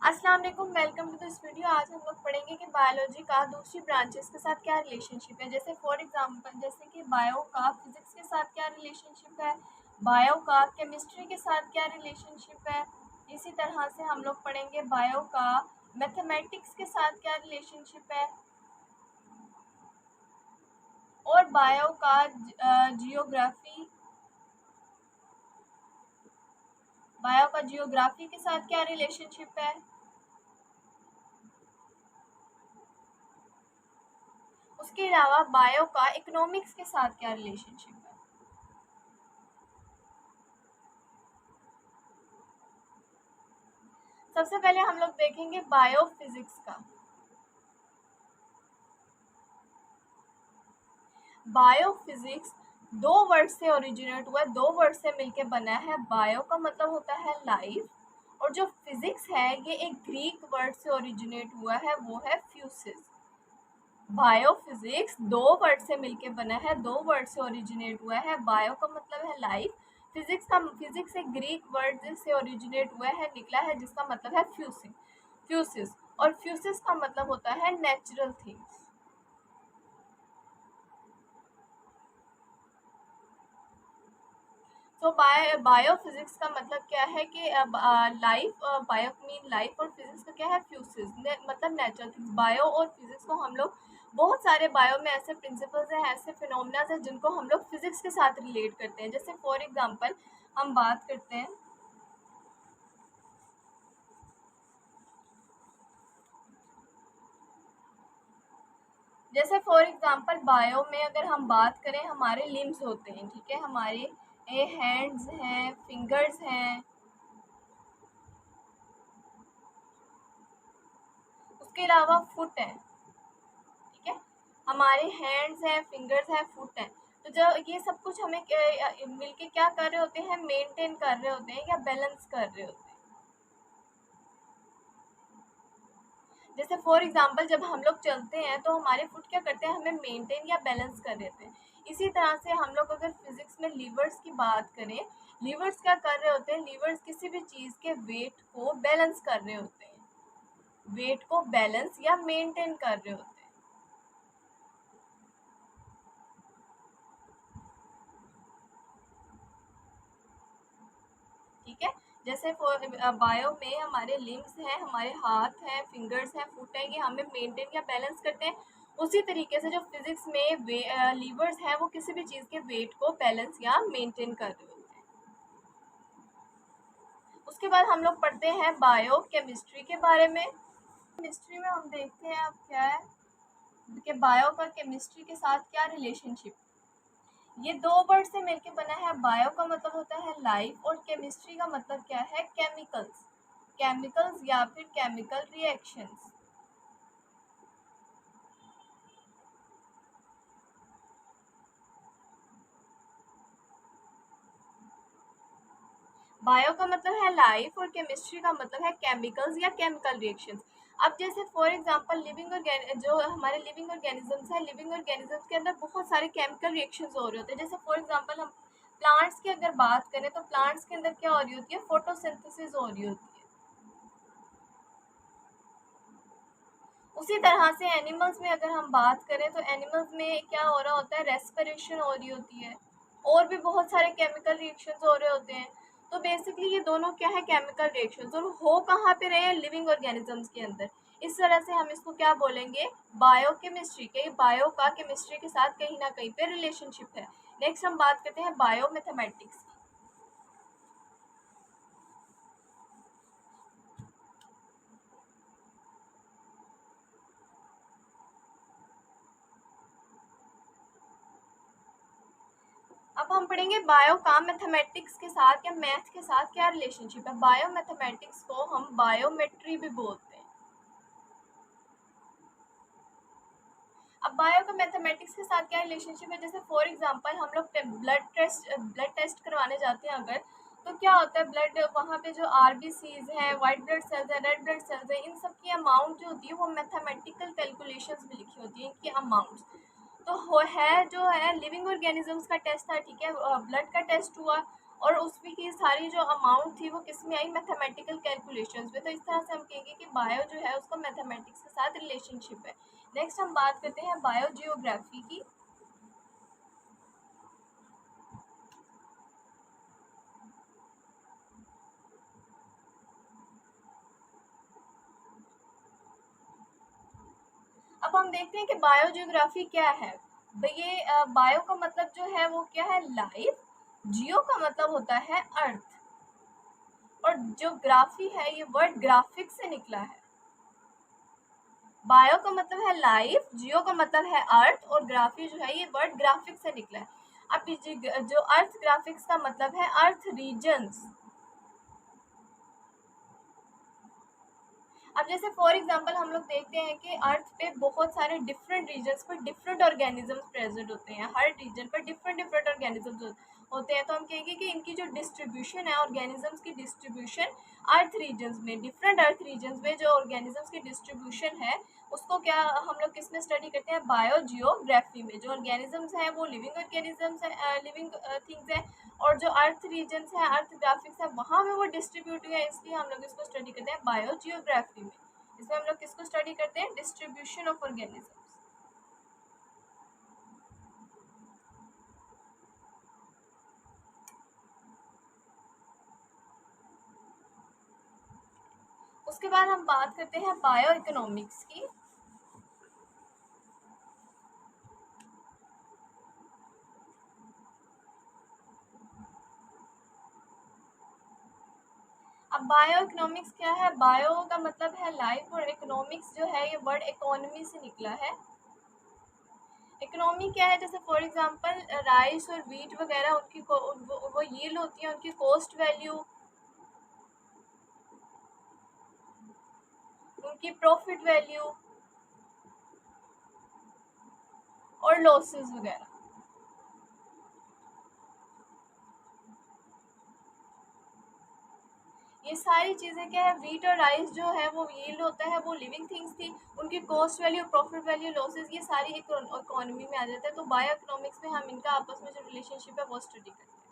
अस्सलाम वालेकुम, welcome to this video. आज हम लोग पढ़ेंगे कि बायोलॉजी का दूसरी ब्रांचेस के साथ क्या रिलेशनशिप है। जैसे फॉर एग्जांपल जैसे कि बायो का फिजिक्स के साथ क्या रिलेशनशिप है, बायो का केमिस्ट्री के साथ क्या रिलेशनशिप है। इसी तरह से हम लोग पढ़ेंगे बायो का मैथमेटिक्स के साथ क्या रिलेशनशिप है और बायो का जियोग्राफी के साथ क्या रिलेशनशिप है। उसके अलावा बायो का इकोनॉमिक्स के साथ क्या रिलेशनशिप है। सबसे पहले हम लोग देखेंगे बायोफिजिक्स का। बायोफिजिक्स दो वर्ड से ओरिजिनेट हुआ है, दो वर्ड से मिलके बना है। बायो का मतलब होता है लाइफ और जो फिजिक्स है ये एक ग्रीक वर्ड से ओरिजिनेट हुआ है, वो है फ्यूसिस। बायोफिजिक्स दो वर्ड से मिलके बना है, दो वर्ड से ओरिजिनेट हुआ है। बायो का मतलब है लाइफ, फिजिक्स एक ग्रीक वर्ड से ओरिजिनेट हुआ है, निकला है, जिसका मतलब है फ्यूसिस। और फ्यूसिस का मतलब होता है नेचुरल थिंग्स। तो बायोफिजिक्स का मतलब क्या है कि लाइफ, बायो मीन लाइफ और फिजिक्स का क्या है फ्यूसिस, मतलब नेचुरल थिंग्स। बायो और फिजिक्स को हम लोग बहुत सारे बायो में ऐसे प्रिंसिपल्स हैं, ऐसे फिनोमिना हैं जिनको हम लोग फिजिक्स के साथ रिलेट करते हैं। जैसे फॉर एग्जांपल हम बात करते हैं, जैसे फॉर एग्जांपल बायो में अगर हम बात करें, हमारे लिम्स होते हैं, ठीक है, हमारे हैंड्स हैं, फिंगर्स हैं, उसके अलावा फुट है, ठीक है, हमारे हैंड्स हैं, फिंगर्स हैं, फुट हैं। तो जब ये सब कुछ हमें मिलके क्या कर रहे होते हैं, मेंटेन कर रहे होते हैं या बैलेंस कर रहे होते हैं। जैसे फॉर एग्जांपल जब हम लोग चलते हैं तो हमारे फुट क्या करते हैं, हमें मेंटेन या बैलेंस कर देते हैं। इसी तरह से हम लोग अगर फिजिक्स में लीवर्स की बात करें, लीवर्स क्या कर रहे होते हैं, लीवर्स किसी भी चीज़ के वेट को बैलेंस कर रहे होते हैं, वेट को बैलेंस या मेंटेन कर रहे होते हैं, ठीक है। जैसे बायो में हमारे लिम्स हैं, हमारे हाथ हैं, फिंगर्स हैं, फुट हैं, ये हमें मेंटेन या बैलेंस करते हैं। उसी तरीके से जो फिजिक्स में लीवर्स हैं वो किसी भी चीज़ के वेट को बैलेंस या मेंटेन कर रहे होते हैं। उसके बाद हम लोग पढ़ते हैं बायो केमिस्ट्री के बारे में। केमिस्ट्री में हम देखते हैं अब क्या है कि बायो का केमिस्ट्री के साथ क्या रिलेशनशिप। ये दो वर्ड से मिलके बना है। बायो का मतलब होता है लाइफ और केमिस्ट्री का मतलब क्या है, केमिकल्स या फिर केमिकल रिएक्शंस। बायो का मतलब है लाइफ और केमिस्ट्री का मतलब है केमिकल्स या केमिकल रिएक्शंस। अब जैसे फॉर एग्जांपल जो हमारे लिविंग ऑर्गेनिजम्स है, लिविंग ऑर्गेनिजम्स के अंदर बहुत सारे केमिकल रिएक्शंस हो रहे होते हैं। जैसे फॉर एग्जांपल हम प्लांट्स की अगर बात करें तो प्लांट्स के अंदर क्या हो रही होती है, फोटोसिंथेसिस हो रही होती है। उसी तरह से एनिमल्स में अगर हम बात करें तो एनिमल्स में क्या हो रहा होता है, रेस्पिरेशन हो रही होती है, और भी बहुत सारे केमिकल रिएक्शंस हो रहे होते हैं। तो बेसिकली ये दोनों क्या है, केमिकल रिएक्शंस, और हो कहाँ पे रहे हैं, लिविंग ऑर्गेनिजम्स के अंदर। इस तरह से हम इसको क्या बोलेंगे, बायोकेमिस्ट्री के, बायो का केमिस्ट्री के साथ कहीं ना कहीं पे रिलेशनशिप है। नेक्स्ट हम बात करते हैं बायोमैथमेटिक्स। अब हम पढ़ेंगे बायो का मैथमेटिक्स के साथ या मैथ के साथ क्या रिलेशनशिप है। बायो मैथमेटिक्स को हम बायोमेट्री भी बोलते हैं। अब बायो का मैथमेटिक्स के साथ क्या रिलेशनशिप है, जैसे फॉर एग्जांपल हम लोग ब्लड टेस्ट करवाने जाते हैं अगर, तो क्या होता है, ब्लड वहाँ पे जो आरबीसीज हैं, वाइट ब्लड सेल्स हैं, रेड ब्लड सेल्स हैं, इन सब की अमाउंट जो होती है वो मैथमेटिकल कैलकुलेशंस में लिखी होती है, इनकी अमाउंट्स। तो हो है जो है लिविंग ऑर्गेनिजम्स का टेस्ट था, ठीक है, ब्लड का टेस्ट हुआ, और उसमें की सारी जो अमाउंट थी वो किस में आई, मैथमेटिकल कैलकुलेशंस में। तो इस तरह से हम कहेंगे कि बायो जो है उसका मैथमेटिक्स के साथ रिलेशनशिप है। नेक्स्ट हम बात करते हैं बायो जियोग्राफी की। अब हम देखते हैं कि बायो जियोग्राफी क्या है। ये बायो का मतलब जो है वो क्या है, लाइफ। जियो का मतलब होता है अर्थ, और जो ग्राफी है ये वर्ड ग्राफिक से निकला है। बायो का मतलब है लाइफ, जियो का मतलब है अर्थ, और ग्राफी जो है ये वर्ड ग्राफिक से निकला है। अब जो अर्थ ग्राफिक्स का मतलब है अर्थ रीजन्स। अब जैसे फॉर एग्जांपल हम लोग देखते हैं कि अर्थ पे बहुत सारे डिफरेंट रीजन्स पर डिफरेंट ऑर्गेनिजम्स प्रेजेंट होते हैं। हर रीजन पर डिफरेंट डिफरेंट ऑर्गेनिजम्स होते हैं। तो हम कहेंगे कि इनकी जो डिस्ट्रीब्यूशन है, ऑर्गेनिजम्स की डिस्ट्रीब्यूशन अर्थ रीजन्स में, डिफरेंट अर्थ रीजन्स में जो ऑर्गेनिजम्स की डिस्ट्रीब्यूशन है उसको क्या हम लोग किस में स्टडी करते हैं, बायोजियोग्राफी में। जो ऑर्गेनिजम्स हैं वो लिविंग ऑर्गेनिजम्स है, लिविंग थिंग्स है, और जो अर्थ रीजन्स हैं, अर्थ ग्राफिक्स है, वहाँ में वो डिस्ट्रीब्यूट है, इसलिए हम लोग इसको स्टडी करते हैं बायोजियोग्राफी में। इसमें हम लोग किसको स्टडी करते हैं, डिस्ट्रीब्यूशन ऑफ ऑर्गेनिजम्स। उसके बाद हम बात करते हैं बायो इकोनॉमिक्स की। अब बायो इकोनॉमिक्स क्या है, बायो का मतलब है लाइफ, और इकोनॉमिक्स जो है ये वर्ड इकोनॉमी से निकला है। इकोनॉमी क्या है, जैसे फॉर एग्जांपल राइस और वीट वगैरह उनकी वो यील्ड होती है, उनकी कॉस्ट वैल्यू, उनकी प्रॉफिट वैल्यू और लॉसेस वगैरह। ये सारी चीज़ें क्या है, वीट और राइस जो है वो यील्ड होता है, वो लिविंग थिंग्स थी, उनकी cost value, profit value, losses, ये सारी इकोनॉमी में आ जाता है। तो बायो इकोनॉमिक्स में हम इनका आपस में जो रिलेशनशिप है वो स्टडी करते हैं।